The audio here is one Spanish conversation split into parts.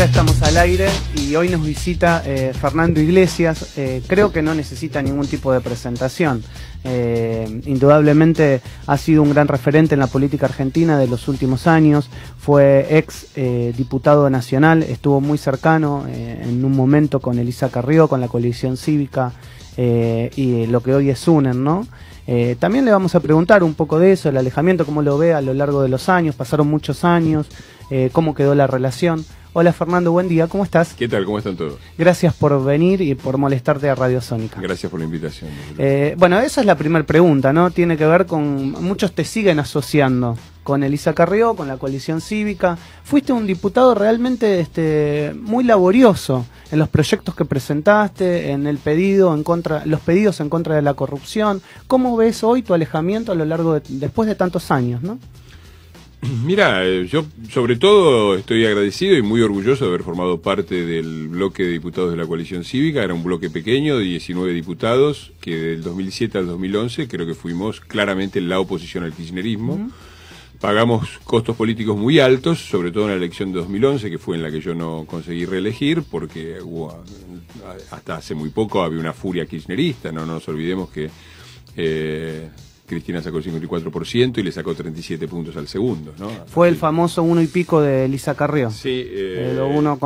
Acá estamos al aire y hoy nos visita Fernando Iglesias. Creo que no necesita ningún tipo de presentación. Indudablemente ha sido un gran referente en la política argentina de los últimos años. Fue ex diputado nacional, estuvo muy cercano en un momento con Elisa Carrió, con la coalición cívica y lo que hoy es UNEN, ¿no? También le vamos a preguntar un poco de eso, el alejamiento, cómo lo ve a lo largo de los años. Pasaron muchos años, cómo quedó la relación. Hola Fernando, buen día, ¿cómo estás? ¿Qué tal? ¿Cómo están todos? Gracias por venir y por molestarte a Radio Sónica. Gracias por la invitación. Bueno, esa es la primera pregunta, ¿no? Tiene que ver con... Muchos te siguen asociando con Elisa Carrió, con la coalición cívica. Fuiste un diputado realmente muy laborioso en los proyectos que presentaste, en el pedido los pedidos en contra de la corrupción. ¿Cómo ves hoy tu alejamiento a lo largo después de tantos años, no? Mira, yo sobre todo estoy agradecido y muy orgulloso de haber formado parte del bloque de diputados de la coalición cívica. Era un bloque pequeño de 19 diputados que del 2007 al 2011 creo que fuimos claramente la oposición al kirchnerismo. Pagamos costos políticos muy altos, sobre todo en la elección de 2011, que fue en la que yo no conseguí reelegir, porque hasta hace muy poco había una furia kirchnerista. No nos olvidemos que Cristina sacó el 54% y le sacó 37 puntos al segundo, ¿no? Fue el famoso 1 y pico de Elisa Carrió. Sí. Uno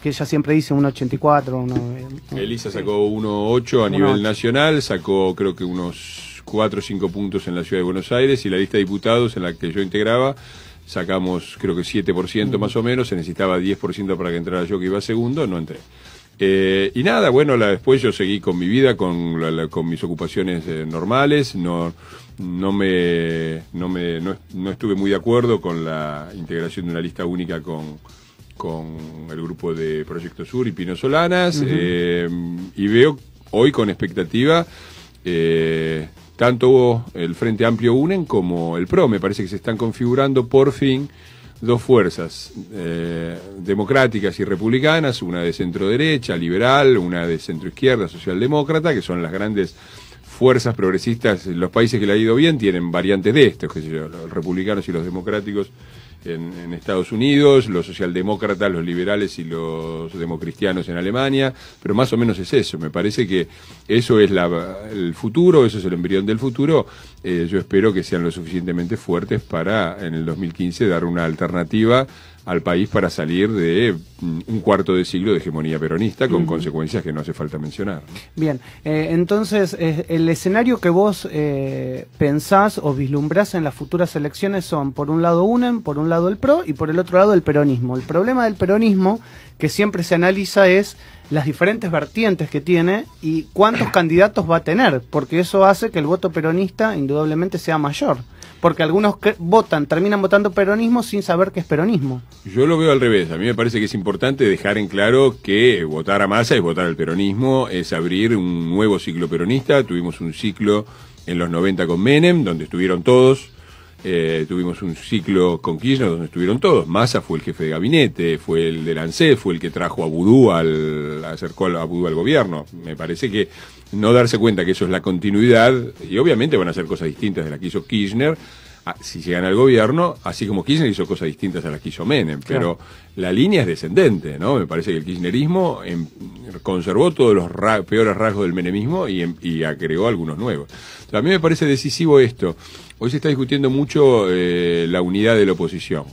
que ella siempre dice 1,84. Elisa sacó 1,8 a nivel nacional, sacó creo que unos 4 o 5 puntos en la ciudad de Buenos Aires, y la lista de diputados en la que yo integraba sacamos creo que 7% más o menos. Se necesitaba 10% para que entrara yo, que iba segundo, no entré. Y nada, bueno, después yo seguí con mi vida, con mis ocupaciones normales. No estuve muy de acuerdo con la integración de una lista única con el grupo de Proyecto Sur y Pino Solanas. Y veo hoy con expectativa tanto el Frente Amplio UNEN como el PRO. Me parece que se están configurando por fin dos fuerzas democráticas y republicanas, una de centro derecha, liberal, una de centro izquierda, socialdemócrata, que son las grandes fuerzas progresistas. Los países que le ha ido bien tienen variantes de estos, los republicanos y los democráticos en Estados Unidos, los socialdemócratas, los liberales y los democristianos en Alemania, pero más o menos es eso. Me parece que eso es el futuro, eso es el embrión del futuro. Yo espero que sean lo suficientemente fuertes para en el 2015 dar una alternativa al país para salir de un cuarto de siglo de hegemonía peronista, con consecuencias que no hace falta mencionar, ¿no? Bien, entonces el escenario que vos pensás o vislumbrás en las futuras elecciones son, por un lado UNEN, por un lado el PRO y por el otro lado el peronismo. El problema del peronismo que siempre se analiza es las diferentes vertientes que tiene y cuántos candidatos va a tener, porque eso hace que el voto peronista indudablemente sea mayor. Porque algunos terminan votando peronismo sin saber qué es peronismo. Yo lo veo al revés. A mí me parece que es importante dejar en claro que votar a Massa es votar al peronismo, es abrir un nuevo ciclo peronista. Tuvimos un ciclo en los 90 con Menem, donde estuvieron todos. Tuvimos un ciclo con Kirchner donde estuvieron todos. Massa fue el jefe de gabinete, fue el del ANSES, fue el que trajo a Vudú acercó a Vudú al gobierno. Me parece que no darse cuenta que eso es la continuidad, y obviamente van a hacer cosas distintas de las que hizo Kirchner si llegan al gobierno, así como Kirchner hizo cosas distintas a las que hizo Menem, pero la línea es descendente, ¿no? Me parece que el kirchnerismo conservó todos los peores rasgos del menemismo y agregó algunos nuevos. A mí me parece decisivo esto. Hoy se está discutiendo mucho la unidad de la oposición.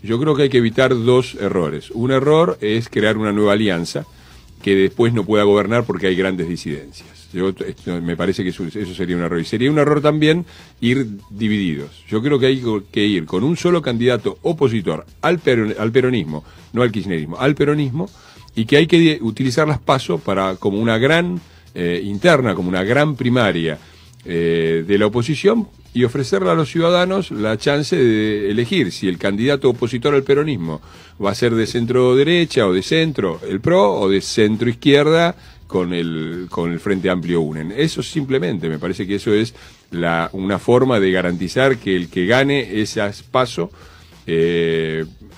Yo creo que hay que evitar dos errores. Un error es crear una nueva alianza que después no pueda gobernar porque hay grandes disidencias. Me parece que eso sería un error. Y sería un error también ir divididos. Yo creo que hay que ir con un solo candidato opositor al peronismo, no al kirchnerismo, al peronismo, y que hay que utilizar las PASO como una gran interna, como una gran primaria de la oposición, y ofrecerle a los ciudadanos la chance de elegir si el candidato opositor al peronismo va a ser de centro derecha o de centro, el PRO, o de centro izquierda con el Frente Amplio UNEN. Eso simplemente, me parece que eso es una forma de garantizar que el que gane esas PASO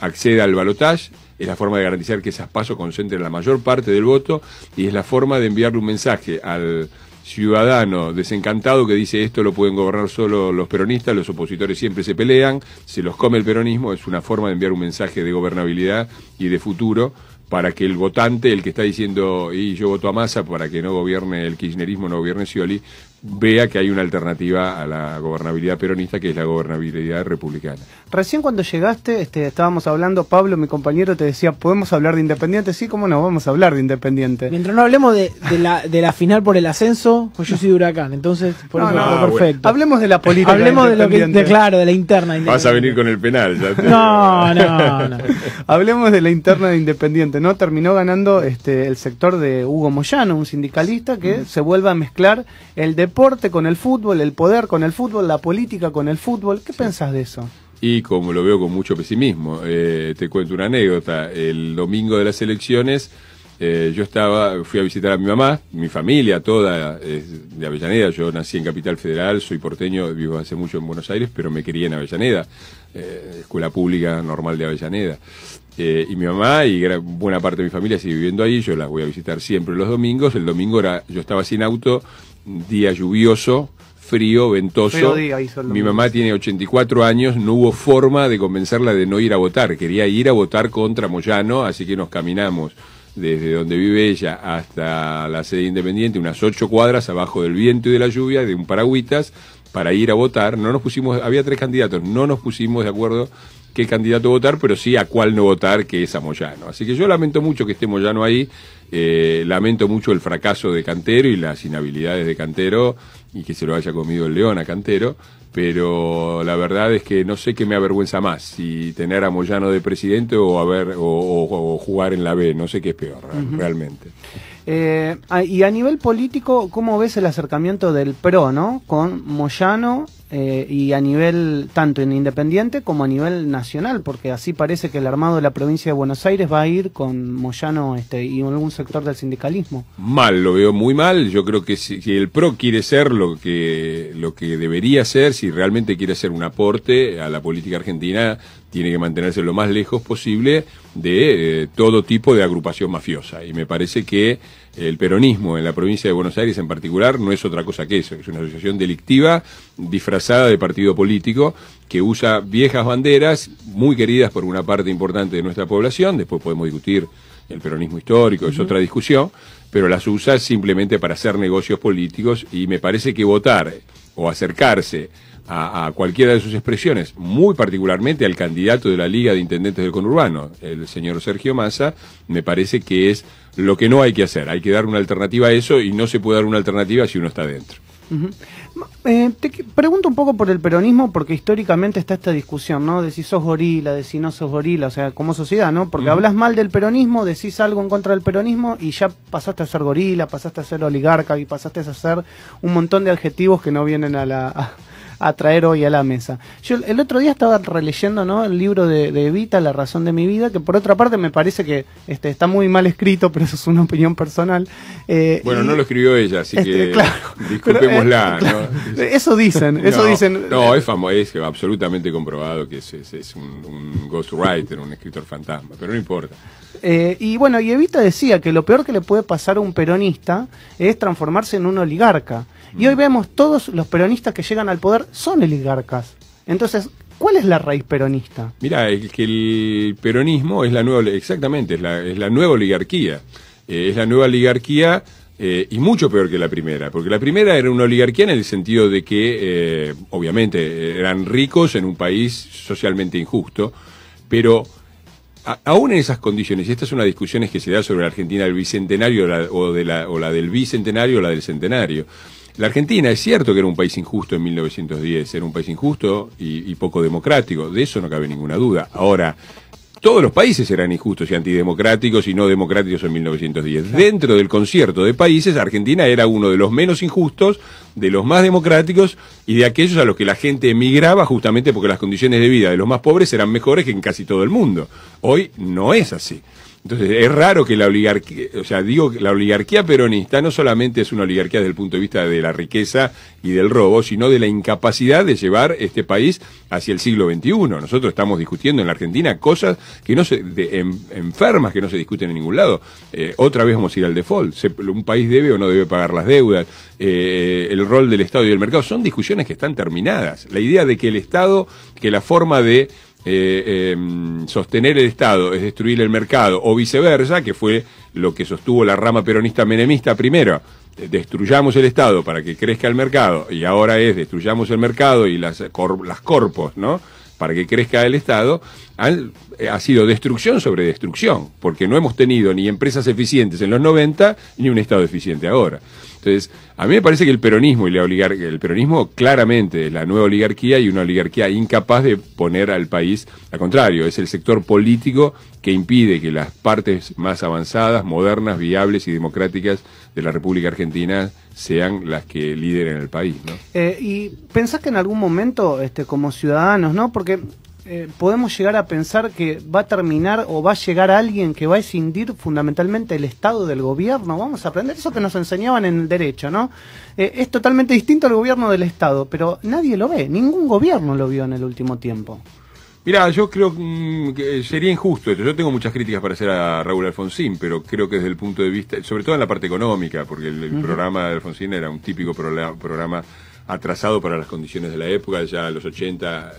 acceda al balotaje. Es la forma de garantizar que esas PASO concentren la mayor parte del voto, y es la forma de enviarle un mensaje al ciudadano desencantado que dice esto lo pueden gobernar solo los peronistas, los opositores siempre se pelean, se los come el peronismo. Es una forma de enviar un mensaje de gobernabilidad y de futuro para que el votante, el que está diciendo, y yo voto a Massa para que no gobierne el kirchnerismo, no gobierne Scioli, vea que hay una alternativa a la gobernabilidad peronista, que es la gobernabilidad republicana. Recién cuando llegaste, estábamos hablando, Pablo, mi compañero, te decía, ¿podemos hablar de Independiente? Sí, ¿cómo no? Vamos a hablar de Independiente. Mientras no hablemos de la final por el ascenso, pues yo soy de Huracán, entonces por eso perfecto. Bueno. Hablemos de la política. Hablemos de lo que, claro, de la interna. Vas a venir con el penal. Ya te no. Hablemos de la interna de Independiente, ¿no? Terminó ganando el sector de Hugo Moyano, un sindicalista que se vuelve a mezclar el deporte con el fútbol, el poder con el fútbol, la política con el fútbol. ¿Qué pensás de eso? Y como lo veo con mucho pesimismo, te cuento una anécdota. El domingo de las elecciones, fui a visitar a mi mamá, mi familia toda es de Avellaneda. Yo nací en Capital Federal, soy porteño, vivo hace mucho en Buenos Aires, pero me crié en Avellaneda, escuela pública normal de Avellaneda. Y mi mamá y buena parte de mi familia sigue viviendo ahí. Yo las voy a visitar siempre los domingos. El domingo yo estaba sin auto, día lluvioso, frío, ventoso. Mi mamá tiene 84 años, no hubo forma de convencerla de no ir a votar. Quería ir a votar contra Moyano, así que nos caminamos desde donde vive ella hasta la sede Independiente, unas 8 cuadras abajo del viento y de la lluvia, de un paragüitas, para ir a votar. No nos pusimos, había 3 candidatos, no nos pusimos de acuerdo qué candidato votar, pero sí a cuál no votar, que es a Moyano. Así que yo lamento mucho que esté Moyano ahí, lamento mucho el fracaso de Cantero y las inhabilidades de Cantero, y que se lo haya comido el león a Cantero, pero la verdad es que no sé qué me avergüenza más, si tener a Moyano de presidente o jugar en la B, no sé qué es peor, realmente. Y a nivel político, ¿cómo ves el acercamiento del PRO, ¿no? Con Moyano, y a nivel, tanto en Independiente como a nivel nacional, porque así parece que el armado de la provincia de Buenos Aires va a ir con Moyano y algún sector del sindicalismo? Mal, lo veo muy mal. Yo creo que si el PRO quiere ser lo que debería ser, si realmente quiere hacer un aporte a la política argentina, tiene que mantenerse lo más lejos posible de todo tipo de agrupación mafiosa. Y me parece que el peronismo en la provincia de Buenos Aires en particular no es otra cosa que eso, es una asociación delictiva disfrazada de partido político que usa viejas banderas muy queridas por una parte importante de nuestra población. Después podemos discutir el peronismo histórico, es otra discusión, pero las usa simplemente para hacer negocios políticos, y me parece que votar o acercarse a cualquiera de sus expresiones, muy particularmente al candidato de la Liga de Intendentes del Conurbano, el señor Sergio Massa, me parece que es lo que no hay que hacer. Hay que dar una alternativa a eso, y no se puede dar una alternativa si uno está dentro. Te pregunto un poco por el peronismo, porque históricamente está esta discusión, ¿no? De si sos gorila, de si no sos gorila, o sea, como sociedad, ¿no? Porque hablas mal del peronismo, decís algo en contra del peronismo y ya pasaste a ser gorila, pasaste a ser oligarca y pasaste a ser un montón de adjetivos que no vienen a traer hoy a la mesa. Yo el otro día estaba releyendo, ¿no?, el libro de Evita, La razón de mi vida, que por otra parte me parece que está muy mal escrito, pero eso es una opinión personal. Bueno, no lo escribió ella, así que claro, disculpémosla. Claro, ¿no? Eso dicen, eso dicen. No, es famoso, es absolutamente comprobado que es un ghostwriter, un escritor fantasma, pero no importa. Y bueno, y Evita decía que lo peor que le puede pasar a un peronista es transformarse en un oligarca. Y hoy vemos todos los peronistas que llegan al poder son oligarcas. Entonces, ¿cuál es la raíz peronista? Mirá, que el peronismo es la nueva, exactamente, es la nueva oligarquía. Es la nueva oligarquía, y mucho peor que la primera, porque la primera era una oligarquía en el sentido de que, obviamente, eran ricos en un país socialmente injusto, pero aún en esas condiciones, y estas son las discusiones que se da sobre la Argentina del bicentenario o la del bicentenario o la del centenario. La Argentina, es cierto que era un país injusto en 1910, era un país injusto y poco democrático, de eso no cabe ninguna duda. Ahora, todos los países eran injustos y antidemocráticos y no democráticos en 1910. Dentro del concierto de países, Argentina era uno de los menos injustos, de los más democráticos y de aquellos a los que la gente emigraba justamente porque las condiciones de vida de los más pobres eran mejores que en casi todo el mundo. Hoy no es así. Entonces, es raro que la oligarquía, o sea, digo que la oligarquía peronista no solamente es una oligarquía desde el punto de vista de la riqueza y del robo, sino de la incapacidad de llevar este país hacia el siglo XXI. Nosotros estamos discutiendo en la Argentina cosas que no se, enfermas que no se discuten en ningún lado. Otra vez vamos a ir al default. Un país debe o no debe pagar las deudas, el rol del Estado y del mercado, son discusiones que están terminadas. La idea de que el Estado, que la forma de sostener el Estado es destruir el mercado, o viceversa, que fue lo que sostuvo la rama peronista menemista primero. Destruyamos el Estado para que crezca el mercado, y ahora es destruyamos el mercado y las corpos, ¿no?, para que crezca el Estado. Ha sido destrucción sobre destrucción, porque no hemos tenido ni empresas eficientes en los 90, ni un Estado eficiente ahora. Entonces, a mí me parece que el peronismo y el peronismo claramente es la nueva oligarquía, y una oligarquía incapaz de poner al país, al contrario, es el sector político que impide que las partes más avanzadas, modernas, viables y democráticas de la República Argentina sean las que lideren el país, ¿no? Y pensás que en algún momento, como ciudadanos, ¿no? Porque podemos llegar a pensar que va a terminar o va a llegar alguien que va a escindir fundamentalmente el Estado del gobierno. Vamos a aprender eso que nos enseñaban en el derecho, ¿no? Es totalmente distinto al gobierno del Estado, pero nadie lo ve, ningún gobierno lo vio en el último tiempo. Mirá, yo creo que sería injusto esto. Yo tengo muchas críticas para hacer a Raúl Alfonsín, pero creo que desde el punto de vista, sobre todo en la parte económica, porque el programa de Alfonsín era un típico programa atrasado para las condiciones de la época. Ya en los 80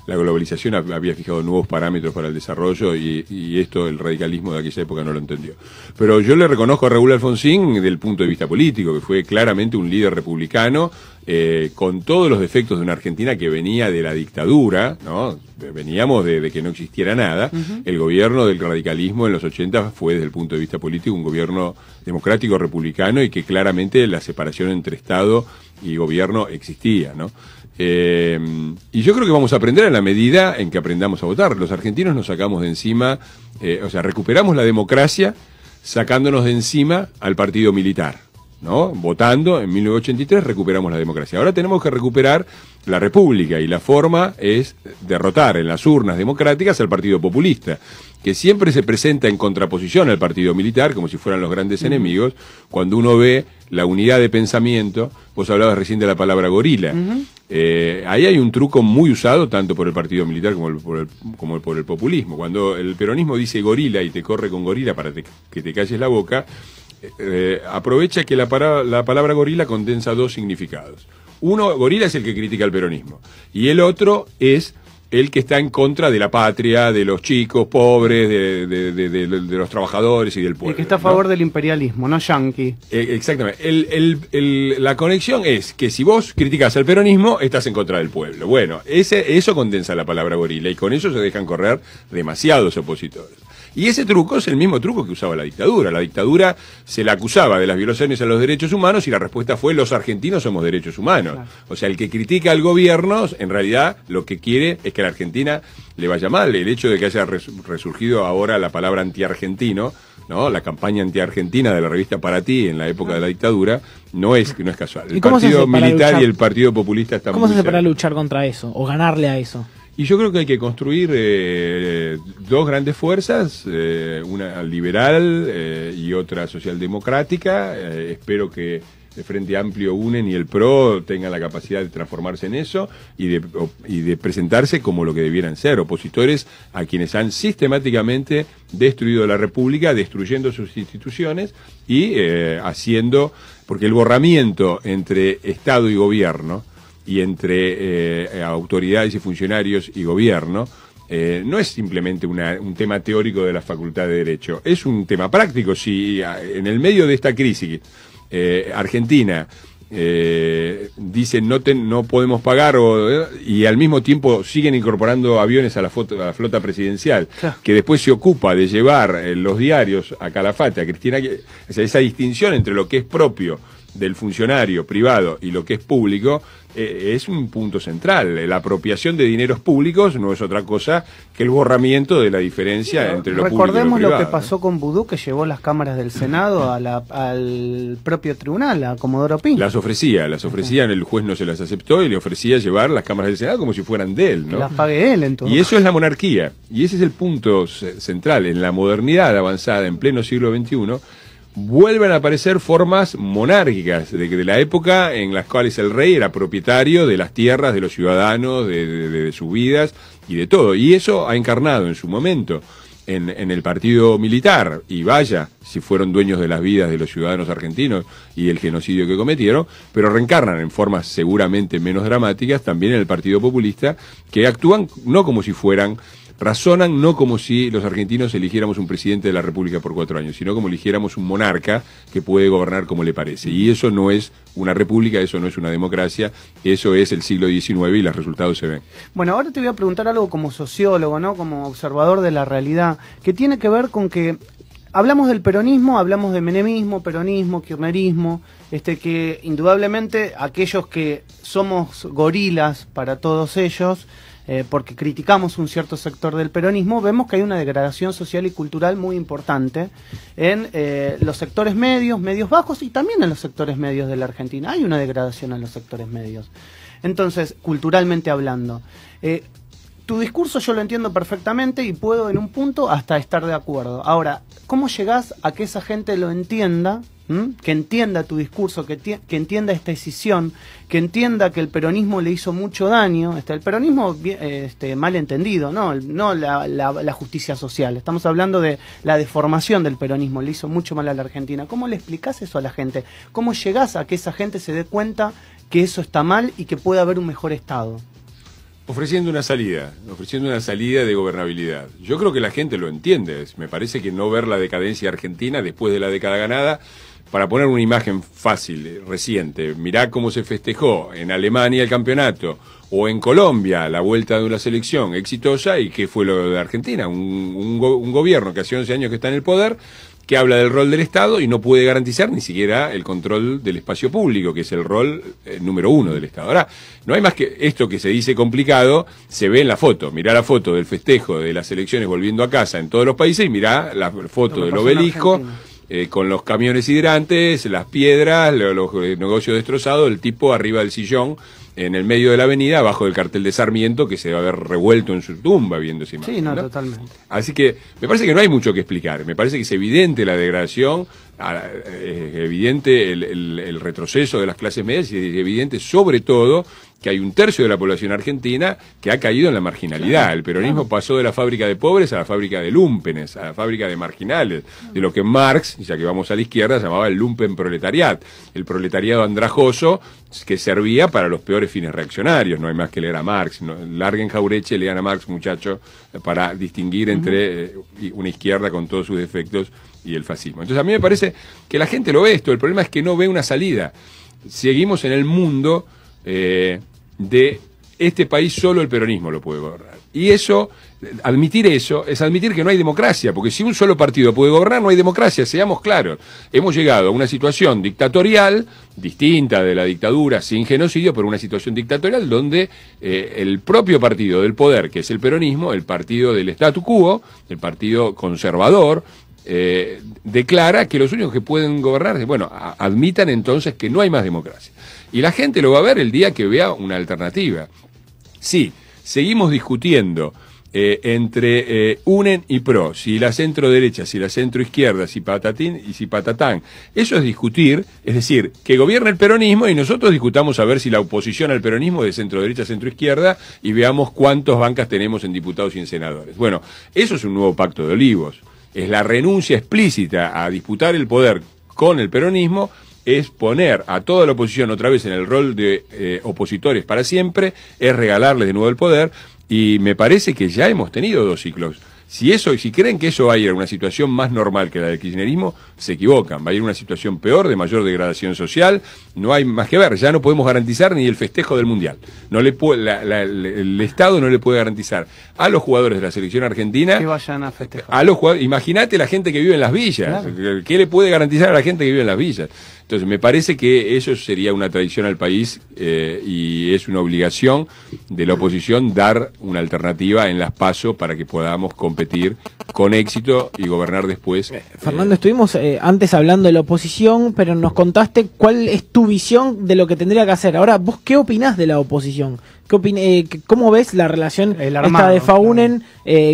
la globalización había fijado nuevos parámetros para el desarrollo, y esto el radicalismo de aquella época no lo entendió. Pero yo le reconozco a Raúl Alfonsín desde el punto de vista político, que fue claramente un líder republicano, con todos los defectos de una Argentina que venía de la dictadura, ¿no? Veníamos de que no existiera nada. El gobierno del radicalismo en los 80 fue, desde el punto de vista político, un gobierno democrático republicano, y que claramente la separación entre Estado y gobierno existía, ¿no? Y yo creo que vamos a aprender en la medida en que aprendamos a votar. Los argentinos nos sacamos de encima, recuperamos la democracia sacándonos de encima al partido militar, ¿no? Votando en 1983 recuperamos la democracia. Ahora tenemos que recuperar la república, y la forma es derrotar en las urnas democráticas al partido populista, que siempre se presenta en contraposición al partido militar, como si fueran los grandes enemigos. Cuando uno ve la unidad de pensamiento, vos hablabas recién de la palabra gorila, ahí hay un truco muy usado tanto por el partido militar como por el populismo. Cuando el peronismo dice gorila y te corre con gorila para que te calles la boca, aprovecha que la palabra gorila condensa dos significados. Uno, gorila es el que critica el peronismo, y el otro es el que está en contra de la patria, de los chicos pobres, de los trabajadores y del pueblo. El que está a favor, ¿no?, del imperialismo, no yanqui. Exactamente. La conexión es que si vos criticás al peronismo, estás en contra del pueblo. Bueno, eso condensa la palabra gorila, y con eso se dejan correr demasiados opositores. Y ese truco es el mismo truco que usaba la dictadura. La dictadura se la acusaba de las violaciones a los derechos humanos, y la respuesta fue: los argentinos somos derechos humanos. Claro. O sea, el que critica al gobierno, en realidad, lo que quiere es que a la Argentina le vaya mal. El hecho de que haya resurgido ahora la palabra antiargentino, ¿no?, la campaña antiargentina de la revista Para Ti en la época de la dictadura, no es casual. El partido militar y el partido populista están muy cerca. ¿Cómo se hace para luchar contra eso o ganarle a eso? Y yo creo que hay que construir dos grandes fuerzas, una liberal y otra socialdemocrática. Espero que el Frente Amplio UNEN y el PRO tengan la capacidad de transformarse en eso y de presentarse como lo que debieran ser, opositores a quienes han sistemáticamente destruido la República, destruyendo sus instituciones y haciendo, porque el borramiento entre Estado y gobierno y entre autoridades y funcionarios y gobierno no es simplemente un tema teórico de la Facultad de Derecho, es un tema práctico. Si en el medio de esta crisis Argentina dice no podemos pagar y al mismo tiempo siguen incorporando aviones a la flota presidencial, claro, que después se ocupa de llevar los diarios a Calafate, a Cristina, o sea, esa distinción entre lo que es propio del funcionario privado y lo que es público es un punto central. La apropiación de dineros públicos no es otra cosa que el borramiento de la diferencia entre lo público y lo privado. Recordemos lo que pasó con Vudú, que llevó las cámaras del Senado al propio tribunal, a Comodoro Pi. Las ofrecía, el juez no se las aceptó y le ofrecía llevar las cámaras del Senado como si fueran de él, ¿no? Las pague él, entonces. Y eso es la monarquía, y ese es el punto central. En la modernidad avanzada, en pleno siglo XXI, vuelven a aparecer formas monárquicas de la época en las cuales el rey era propietario de las tierras, de los ciudadanos, de sus vidas y de todo. Y eso ha encarnado en su momento en el partido militar, y vaya si fueron dueños de las vidas de los ciudadanos argentinos y el genocidio que cometieron, pero reencarnan en formas seguramente menos dramáticas también en el Partido Populista, que actúan no como si fueran, razonan no como si los argentinos eligiéramos un presidente de la República por 4 años, sino como eligiéramos un monarca que puede gobernar como le parece. Y eso no es una república, eso no es una democracia, eso es el siglo XIX y los resultados se ven. Bueno, ahora te voy a preguntar algo como sociólogo, ¿no? Como observador de la realidad, que tiene que ver con que hablamos del peronismo, hablamos de menemismo, peronismo, kirchnerismo, que indudablemente aquellos que somos gorilas para todos ellos, porque criticamos un cierto sector del peronismo, vemos que hay una degradación social y cultural muy importante en los sectores medios, medios bajos y también en los sectores medios de la Argentina. Hay una degradación en los sectores medios. Entonces, culturalmente hablando, tu discurso yo lo entiendo perfectamente y puedo en un punto hasta estar de acuerdo. Ahora, ¿cómo llegás a que esa gente lo entienda? Que entienda tu discurso, que entienda esta decisión, que entienda que el peronismo le hizo mucho daño, el peronismo mal entendido, no la justicia social, estamos hablando de la deformación del peronismo, le hizo mucho mal a la Argentina. ¿Cómo le explicás eso a la gente? ¿Cómo llegás a que esa gente se dé cuenta que eso está mal y que puede haber un mejor Estado? Ofreciendo una salida de gobernabilidad. Yo creo que la gente lo entiende. Me parece que no ver la decadencia argentina después de la década ganada, para poner una imagen fácil, reciente, mirá cómo se festejó en Alemania el campeonato, o en Colombia la vuelta de una selección exitosa, y qué fue lo de Argentina, un gobierno que hace 11 años que está en el poder, que habla del rol del Estado y no puede garantizar ni siquiera el control del espacio público, que es el rol número 1 del Estado. Ahora, no hay más que esto que se dice complicado, se ve en la foto. Mirá la foto del festejo de las elecciones volviendo a casa en todos los países y mirá la foto del obelisco con los camiones hidrantes, las piedras, los negocios destrozados, el tipo arriba del sillón en el medio de la avenida, abajo del cartel de Sarmiento, que se va a haber revuelto en su tumba viendo esa imagen. Sí, no, totalmente. Así que me parece que no hay mucho que explicar. Me parece que es evidente la degradación, es evidente el retroceso de las clases medias y es evidente sobre todo que hay 1/3 de la población argentina que ha caído en la marginalidad. Claro, el peronismo pasó de la fábrica de pobres a la fábrica de lumpenes, a la fábrica de marginales, de lo que Marx, ya que vamos a la izquierda, llamaba el lumpenproletariat, el proletariado andrajoso que servía para los peores fines reaccionarios. No hay más que leer a Marx, larguen Jaureche, lean a Marx, muchachos, para distinguir entre una izquierda con todos sus defectos y el fascismo. Entonces a mí me parece que la gente lo ve esto, el problema es que no ve una salida. Seguimos en el mundo de este país, solo el peronismo lo puede gobernar. Y eso, admitir eso, es admitir que no hay democracia, porque si un solo partido puede gobernar, no hay democracia, seamos claros. Hemos llegado a una situación dictatorial, distinta de la dictadura, sin genocidio, pero una situación dictatorial donde el propio partido del poder, que es el peronismo, el partido del statu quo, el partido conservador, declara que los únicos que pueden gobernar, bueno, admitan entonces que no hay más democracia. Y la gente lo va a ver el día que vea una alternativa. Sí, seguimos discutiendo entre UNEN y PRO, si la centro derecha, si la centro izquierda, si patatín y si patatán. Eso es discutir, es decir, que gobierne el peronismo y nosotros discutamos a ver si la oposición al peronismo es de centro derecha, centro izquierda, y veamos cuántas bancas tenemos en diputados y en senadores. Bueno, eso es un nuevo pacto de olivos. Es la renuncia explícita a disputar el poder con el peronismo, es poner a toda la oposición otra vez en el rol de opositores para siempre, es regalarles de nuevo el poder, y me parece que ya hemos tenido 2 ciclos. Si creen que eso va a ir a una situación más normal que la del kirchnerismo, se equivocan. Va a ir a una situación peor, de mayor degradación social. No hay más que ver. Ya no podemos garantizar ni el festejo del Mundial. No le el Estado no le puede garantizar a los jugadores de la selección argentina que vayan a festejar. A los jugadores, imagínate la gente que vive en las villas. Claro. ¿Qué le puede garantizar a la gente que vive en las villas? Entonces me parece que eso sería una traición al país y es una obligación de la oposición dar una alternativa en las PASO para que podamos competir con éxito y gobernar después. Fernando, estuvimos antes hablando de la oposición, pero nos contaste cuál es tu visión de lo que tendría que hacer. Ahora, ¿vos qué opinás de la oposición? ¿Cómo ves la relación esta de FAUNEN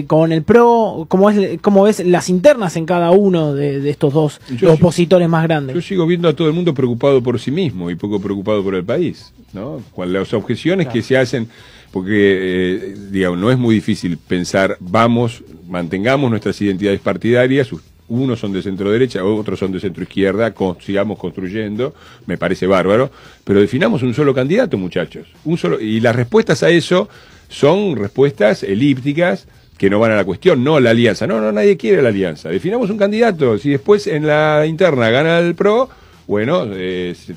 con el PRO? ¿Cómo ves las internas en cada uno de estos dos opositores más grandes? Yo sigo viendo a todo el mundo preocupado por sí mismo y poco preocupado por el país, ¿no? Con las objeciones que se hacen. porque, digamos, no es muy difícil pensar, mantengamos nuestras identidades partidarias, unos son de centro derecha, otros son de centro izquierda, sigamos construyendo, me parece bárbaro, pero definamos un solo candidato, muchachos, y las respuestas a eso son respuestas elípticas, que no van a la cuestión, no la alianza. No, nadie quiere la alianza. Definamos un candidato. Si después en la interna gana el PRO, bueno,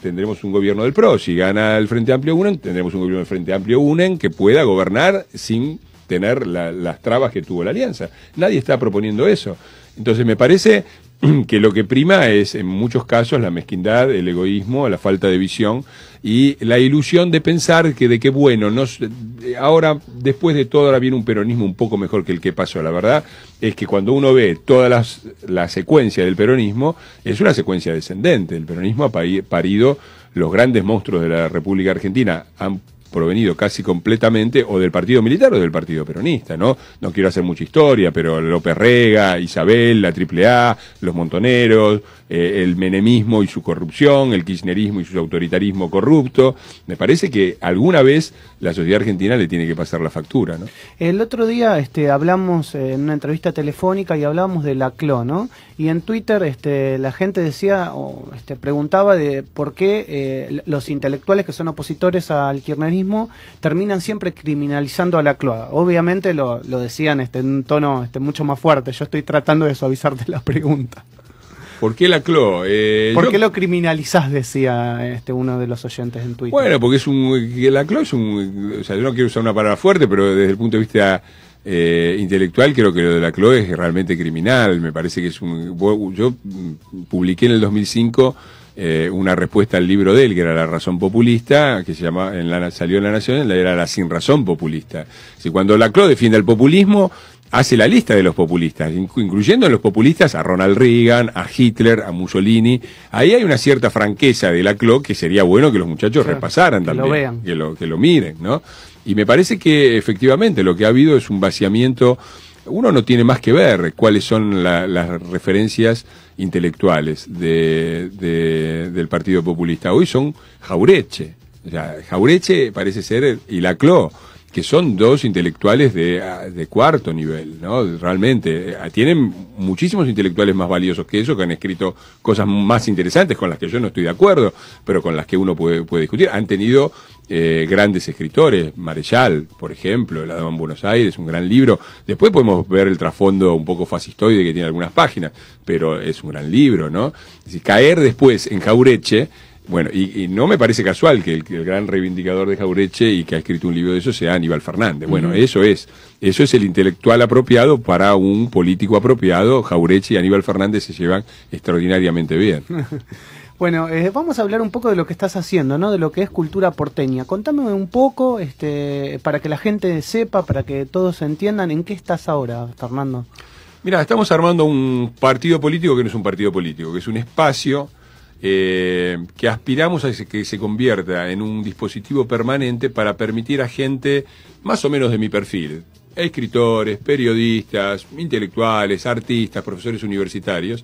tendremos un gobierno del PRO. Si gana el Frente Amplio UNEN, tendremos un gobierno del Frente Amplio UNEN que pueda gobernar sin tener las trabas que tuvo la alianza. Nadie está proponiendo eso. Entonces me parece que lo que prima es, en muchos casos, la mezquindad, el egoísmo, la falta de visión y la ilusión de pensar que bueno, ahora, después de todo, ahora viene un peronismo un poco mejor que el que pasó. La verdad es que cuando uno ve toda la secuencia del peronismo, es una secuencia descendente. El peronismo ha parido los grandes monstruos de la República Argentina, han provenido casi completamente o del partido militar o del partido peronista, ¿no? No quiero hacer mucha historia, pero López Rega, Isabel, la AAA, los montoneros, el menemismo y su corrupción, el kirchnerismo y su autoritarismo corrupto. Me parece que alguna vez la sociedad argentina le tiene que pasar la factura, ¿no? El otro día hablamos en una entrevista telefónica y hablábamos de la CLO, ¿no? Y en Twitter la gente decía, preguntaba de por qué los intelectuales que son opositores al kirchnerismo terminan siempre criminalizando a la CLO. Obviamente lo decían en un tono mucho más fuerte. Yo estoy tratando de suavizarte la pregunta. ¿Por qué la CLO? ¿Por qué lo criminalizás? Decía uno de los oyentes en Twitter. Bueno, porque la CLO es o sea, yo no quiero usar una palabra fuerte, pero desde el punto de vista intelectual creo que lo de la CLO es realmente criminal. Me parece que yo publiqué en el 2005 una respuesta al libro de él, que era La razón populista, que salió en La Nación, era la sin razón populista. Si cuando la CLO defiende el populismo, hace la lista de los populistas, incluyendo en los populistas a Ronald Reagan, a Hitler, a Mussolini. Ahí hay una cierta franqueza de la CLO que sería bueno que los muchachos repasaran también, lo vean. que lo miren, ¿no? Y me parece que efectivamente lo que ha habido es un vaciamiento. Uno no tiene más que ver cuáles son las referencias intelectuales del Partido Populista. Hoy son Jauretche. O sea, Jauretche parece ser, y la CLO, que son dos intelectuales de cuarto nivel, ¿no? Realmente, tienen muchísimos intelectuales más valiosos que eso, que han escrito cosas más interesantes con las que yo no estoy de acuerdo, pero con las que uno puede discutir. Han tenido grandes escritores, Marechal, por ejemplo, La Dama en Buenos Aires, un gran libro. Después podemos ver el trasfondo un poco fascistoide que tiene algunas páginas, pero es un gran libro, ¿no? Es decir, caer después en Jauretche. Bueno, y no me parece casual que el gran reivindicador de Jauretche y que ha escrito un libro de eso sea Aníbal Fernández. Bueno, eso es el intelectual apropiado para un político apropiado. Jauretche y Aníbal Fernández se llevan extraordinariamente bien. Bueno, vamos a hablar un poco de lo que estás haciendo, ¿no? De lo que es cultura porteña. Contame un poco, para que la gente sepa, para que todos entiendan en qué estás ahora, Fernando. Mira, estamos armando un partido político que no es un partido político, que es un espacio que aspiramos a que se convierta en un dispositivo permanente para permitir a gente más o menos de mi perfil, escritores, periodistas, intelectuales, artistas, profesores universitarios,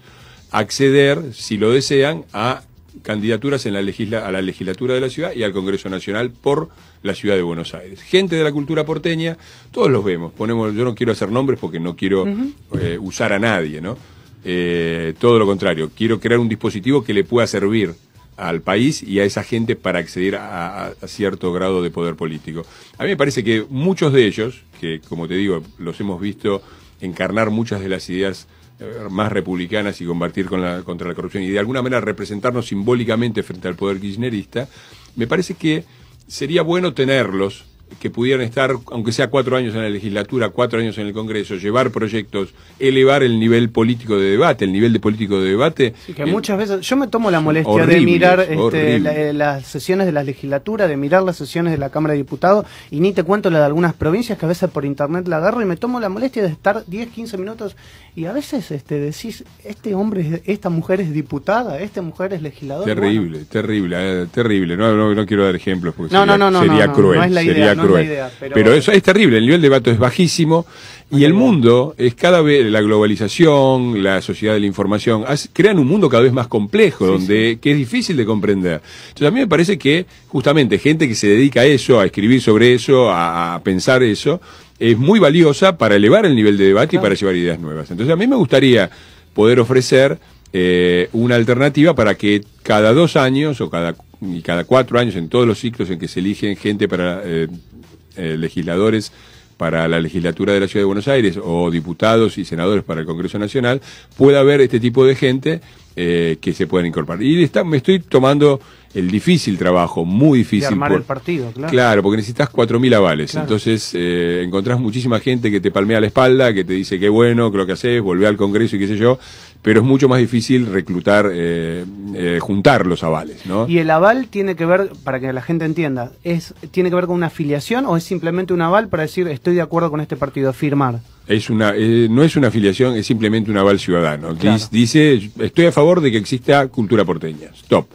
acceder, si lo desean, a candidaturas a la legislatura de la ciudad y al Congreso Nacional por la ciudad de Buenos Aires. Gente de la cultura porteña, todos los vemos. Yo no quiero hacer nombres porque no quiero usar a nadie, ¿no? Todo lo contrario, quiero crear un dispositivo que le pueda servir al país y a esa gente para acceder a cierto grado de poder político. A mí me parece que muchos de ellos, que como te digo, los hemos visto encarnar muchas de las ideas más republicanas y combatir contra la corrupción y de alguna manera representarnos simbólicamente frente al poder kirchnerista, me parece que sería bueno tenerlos, que pudieran estar, aunque sea 4 años en la legislatura, 4 años en el Congreso, llevar proyectos, elevar el nivel político de debate, Sí, que muchas veces yo me tomo la molestia de mirar las sesiones de la legislatura, de mirar las sesiones de la Cámara de Diputados, y ni te cuento la de algunas provincias que a veces por internet la agarro y me tomo la molestia de estar 10, 15 minutos y a veces decís, esta mujer es diputada, esta mujer es legisladora. Terrible. No quiero dar ejemplos porque sería cruel. No es la idea. cruel. Idea, pero eso es terrible, el nivel de debate es bajísimo. Y el mundo es cada vez, la globalización, la sociedad de la información, crean un mundo cada vez más complejo, que es difícil de comprender. Entonces a mí me parece que justamente gente que se dedica a eso, a escribir sobre eso, a pensar eso, es muy valiosa para elevar el nivel de debate y para llevar ideas nuevas. Entonces a mí me gustaría poder ofrecer una alternativa para que cada 2 años o cada 4 años, en todos los ciclos en que se eligen gente para legisladores para la legislatura de la Ciudad de Buenos Aires o diputados y senadores para el Congreso Nacional, pueda haber este tipo de gente que se puedan incorporar. Y me estoy tomando el difícil trabajo, muy difícil. De armar el partido, claro. Claro, porque necesitas 4.000 avales. Claro. Entonces encontrás muchísima gente que te palmea la espalda, que te dice qué bueno, que lo que haces, volvé al Congreso y qué sé yo, pero es mucho más difícil reclutar, juntar los avales, ¿no? ¿Y el aval tiene que ver, para que la gente entienda, tiene que ver con una afiliación o es simplemente un aval para decir estoy de acuerdo con este partido, firmar? No es una afiliación, es simplemente un aval ciudadano. Claro. Dice, estoy a favor de que exista cultura porteña. Stop.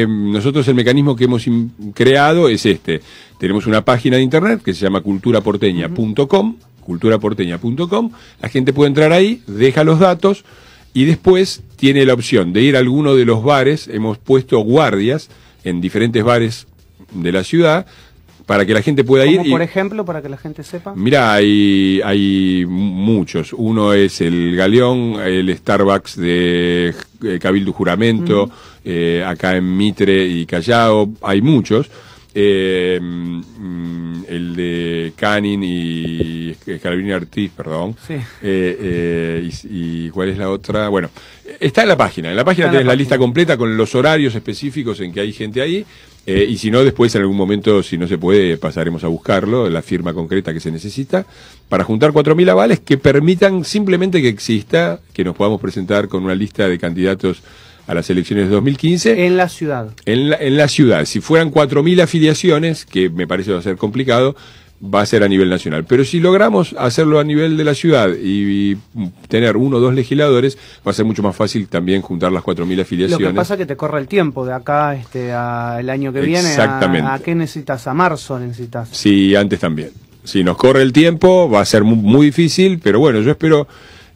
Nosotros el mecanismo que hemos creado es este. Tenemos una página de internet que se llama culturaporteña.com, culturaporteña.com. La gente puede entrar ahí, deja los datos y después tiene la opción de ir a alguno de los bares. Hemos puesto guardias en diferentes bares de la ciudad para que la gente pueda ir. Por ejemplo, para que la gente sepa. Mirá, hay muchos. Uno es el Galeón, el Starbucks de Cabildo y Juramento, acá en Mitre y Callao, hay muchos. El de Canin y Scalabrini Ortiz, perdón. Sí. Y ¿cuál es la otra? Bueno, está en la página. En la página tenés la lista completa con los horarios específicos en que hay gente ahí. Y si no, después en algún momento, si no se puede, pasaremos a buscarlo, la firma concreta que se necesita, para juntar 4.000 avales que permitan simplemente que exista, que nos podamos presentar con una lista de candidatos a las elecciones de 2015. En la ciudad. En la ciudad. Si fueran 4.000 afiliaciones, que me parece va a ser complicado, va a ser a nivel nacional. Pero si logramos hacerlo a nivel de la ciudad y tener 1 o 2 legisladores, va a ser mucho más fácil también juntar las 4.000 afiliaciones. Lo que pasa es que te corre el tiempo de acá el año que viene. Exactamente. ¿A qué necesitas? ¿A marzo necesitas? Sí, antes también. Si nos corre el tiempo, va a ser muy difícil, pero bueno, yo espero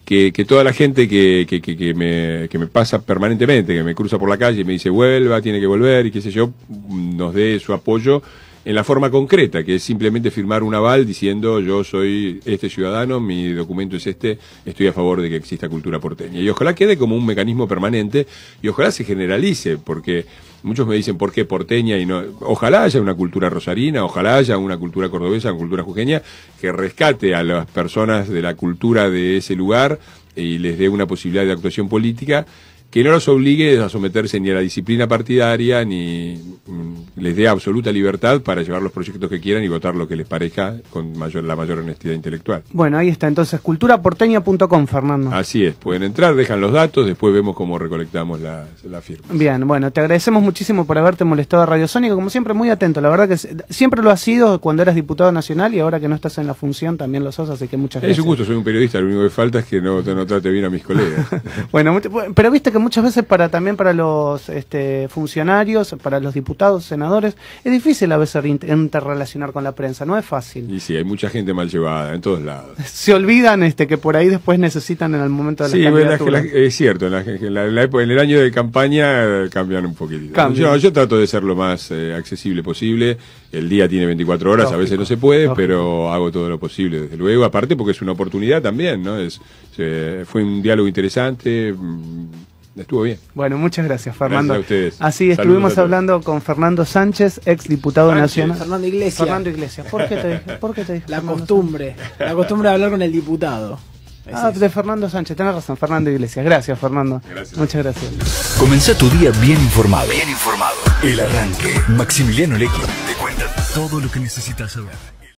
que toda la gente que me pasa permanentemente, que me cruza por la calle y me dice vuelva, tiene que volver y qué sé yo, nos dé su apoyo en la forma concreta, que es simplemente firmar un aval diciendo yo soy este ciudadano, mi documento es este, estoy a favor de que exista cultura porteña. Y ojalá quede como un mecanismo permanente y ojalá se generalice, porque muchos me dicen ¿por qué porteña? Y no, ojalá haya una cultura rosarina, ojalá haya una cultura cordobesa, una cultura jujeña, que rescate a las personas de la cultura de ese lugar y les dé una posibilidad de actuación política que no los obligue a someterse ni a la disciplina partidaria, ni les dé absoluta libertad para llevar los proyectos que quieran y votar lo que les parezca con la mayor honestidad intelectual. Bueno, ahí está, entonces, culturaporteña.com, Fernando. Así es, pueden entrar, dejan los datos, después vemos cómo recolectamos la firma. Bien, bueno, te agradecemos muchísimo por haberte molestado a Radio Sónica, como siempre muy atento, la verdad que siempre lo has sido cuando eras diputado nacional y ahora que no estás en la función también lo sos, así que muchas gracias. Es un gusto, soy un periodista, lo único que falta es que no trate bien a mis colegas. Bueno, pero viste que muchas veces también para los funcionarios, para los diputados, senadores, es difícil a veces interrelacionar con la prensa, no es fácil. Y sí, hay mucha gente mal llevada en todos lados. Se olvidan que por ahí después necesitan en el momento de la candidatura. Es cierto, en el año de campaña cambian un poquitito. Yo trato de ser lo más accesible posible. El día tiene 24 horas, lógico, a veces no se puede, lógico, pero hago todo lo posible, desde luego, aparte porque es una oportunidad también, ¿no? Fue un diálogo interesante. Estuvo bien. Bueno, muchas gracias, Fernando. Gracias a ustedes. Así estuvimos hablando con Fernando Sánchez, ex diputado nacional. Fernando Iglesias. ¿Por qué te dije? La costumbre de hablar con el diputado. De Fernando Sánchez, tenés razón, Fernando Iglesias. Gracias, Fernando. Gracias. Muchas gracias. Comenzá tu día bien informado. El arranque. Maximiliano Lecchio te cuenta todo lo que necesitas saber.